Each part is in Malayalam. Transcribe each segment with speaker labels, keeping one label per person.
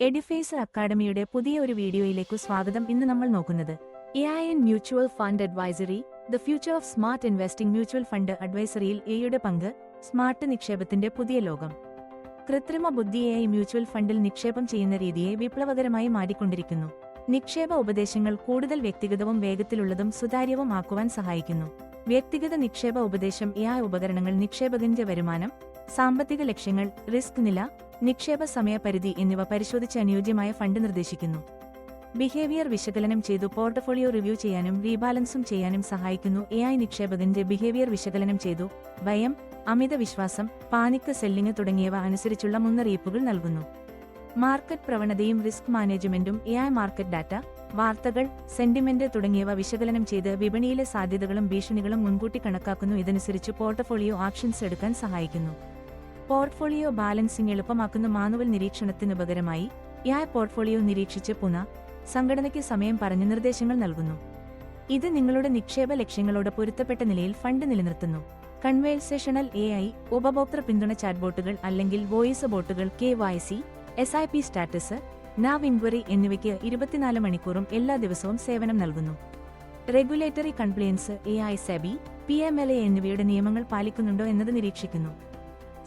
Speaker 1: എഡിഫേസ് അക്കാഡമിയുടെ പുതിയ ഒരു വീഡിയോയിലേക്കു സ്വാഗതം. ഇന്ന് നമ്മൾ നോക്കുന്നത് AI in mutual fund advisory, the future of smart investing. Mutual fund അഡ്വൈസറിയിൽ എയുടെ പങ്ക്, സ്മാർട്ട് നിക്ഷേപത്തിന്റെ പുതിയ ലോകം. കൃത്രിമ ബുദ്ധി AI മ്യൂച്വൽ ഫണ്ടിൽ നിക്ഷേപം ചെയ്യുന്ന രീതിയെ വിപ്ലവകരമായി മാറ്റിക്കൊണ്ടിരിക്കുന്നു. നിക്ഷേപ ഉപദേശങ്ങൾ കൂടുതൽ വ്യക്തിഗതവും വേഗത്തിലുള്ളതും സുതാര്യവും ആക്കുവാൻ സഹായിക്കുന്നു. വ്യക്തിഗത നിക്ഷേപ ഉപദേശം. AI ഉപകരണങ്ങൾ നിക്ഷേപകന്റെ വരുമാനം, സാമ്പത്തിക ലക്ഷ്യങ്ങൾ, റിസ്ക് നില, നിക്ഷേപ സമയപരിധി എന്നിവ പരിശോധിച്ച് അനുയോജ്യമായ ഫണ്ട് നിർദ്ദേശിക്കുന്നു. ബിഹേവിയർ വിശകലനം ചെയ്തു പോർട്ട്ഫോളിയോ റിവ്യൂ ചെയ്യാനും റീബാലൻസും ചെയ്യാനും സഹായിക്കുന്നു. AI നിക്ഷേപകന്റെ ബിഹേവിയർ വിശകലനം ചെയ്തു ഭയം, അമിത വിശ്വാസം, പാനിക് സെല്ലിംഗ് തുടങ്ങിയവ അനുസരിച്ചുള്ള മുന്നറിയിപ്പുകൾ നൽകുന്നു. മാർക്കറ്റ് പ്രവണതയും റിസ്ക് മാനേജ്മെന്റും. AI മാർക്കറ്റ് ഡാറ്റ, വാർത്തകൾ, സെന്റിമെന്റ് തുടങ്ങിയവ വിശകലനം ചെയ്ത് വിപണിയിലെ സാധ്യതകളും ഭീഷണികളും മുൻകൂട്ടി കണക്കാക്കുന്നു. ഇതനുസരിച്ച് പോർട്ട്ഫോളിയോ ആക്ഷൻസ് എടുക്കാൻ സഹായിക്കുന്നു. പോർട്ട്ഫോളിയോ ബാലൻസിംഗ് എളുപ്പമാക്കുന്ന മാനുവൽ നിരീക്ഷണത്തിനുപകരമായി AI പോർട്ട്ഫോളിയോ നിരീക്ഷിച്ച് സംഘടനയ്ക്ക് സമയം പറഞ്ഞ് നിർദ്ദേശങ്ങൾ നൽകുന്നു. ഇത് നിങ്ങളുടെ നിക്ഷേപ ലക്ഷ്യങ്ങളോട് പൊരുത്തപ്പെട്ട നിലയിൽ ഫണ്ട് നിലനിർത്തുന്നു. കൺവേഴ്സേഷണൽ AI, ഉപഭോക്തൃ പിന്തുണ ചാറ്റ്ബോട്ടുകൾ അല്ലെങ്കിൽ വോയിസ് ബോട്ടുകൾ, KYC, SIP സ്റ്റാറ്റസ്, നാവ് ഇൻക്വയറി എന്നിവയ്ക്ക് 24 മണിക്കൂറും എല്ലാ ദിവസവും സേവനം നൽകുന്നു. Regulatory compliance. AI SEBI, PMLA എന്നിവയുടെ നിയമങ്ങൾ പാലിക്കുന്നുണ്ടോ എന്നത് നിരീക്ഷിക്കുന്നു.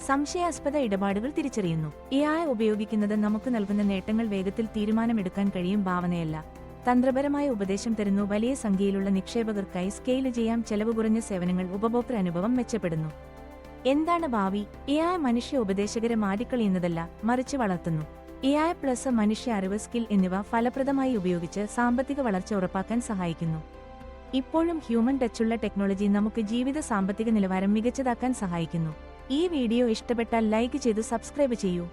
Speaker 1: സംശയാസ്പദ ഇടപാടുകൾ തിരിച്ചറിയുന്നു. AI ഉപയോഗിക്കുന്നത് നമുക്ക് നൽകുന്ന നേട്ടങ്ങൾ വേഗത്തിൽ തീരുമാനമെടുക്കാൻ കഴിയും ഭാവനയല്ല. തന്ത്രപരമായ ഉപദേശം തരുന്നു. വലിയ സംഖ്യയിലുള്ള നിക്ഷേപകർക്കായി സ്കെയിൽ ചെയ്യാം. ചെലവ് കുറഞ്ഞ സേവനങ്ങൾ. ഉപഭോക്തൃ അനുഭവം മെച്ചപ്പെടുന്നു. എന്താണ് ഭാവി? AI മനുഷ്യ ഉപദേശകരെ മാറ്റിക്കളയുന്നതല്ല, മറിച്ച് വളർത്തുന്നു. AI പ്ലസ് മനുഷ്യ അറിവ്, സ്കിൽ എന്നിവ ഫലപ്രദമായി ഉപയോഗിച്ച് സാമ്പത്തിക വളർച്ച ഉറപ്പാക്കാൻ സഹായിക്കുന്നു. ഇപ്പോഴും ഹ്യൂമൻ ടച്ചുള്ള ടെക്നോളജി നമുക്ക് ജീവിത സാമ്പത്തിക നിലവാരം മികച്ചതാക്കാൻ സഹായിക്കുന്നു. ഈ വീഡിയോ ഇഷ്ടപ്പെട്ടാൽ ലൈക്ക് ചെയ്ത് സബ്സ്ക്രൈബ് ചെയ്യൂ.